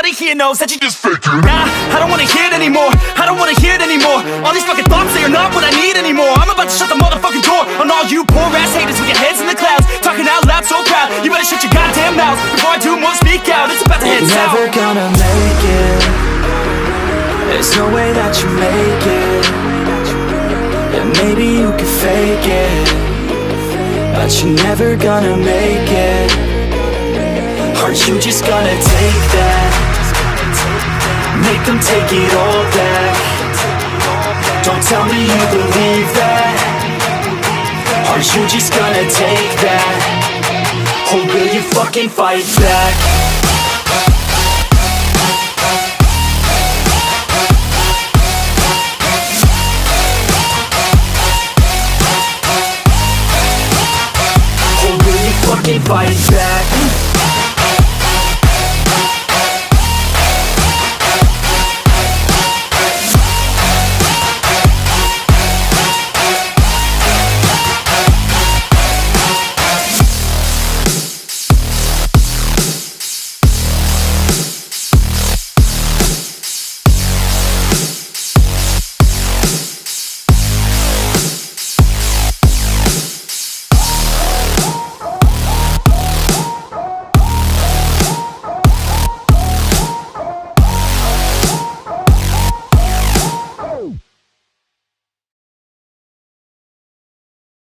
everybody here knows that you just fake it. Nah, I don't wanna hear it anymore, I don't wanna hear it anymore. All these fucking thoughts, they are not what I need anymore. I'm about to shut the motherfucking door on all you poor ass haters with your heads in the clouds, talking out loud so proud. You better shut your goddamn mouth before I do more speak out. It's about to head south. You're never gonna make it. There's no way that you make it. Yeah, maybe you can fake it, but you're never gonna make it. Aren't you just gonna take that? Make them take it all back. Don't tell me you believe that. Aren't you just gonna take that? Or will you fucking fight back?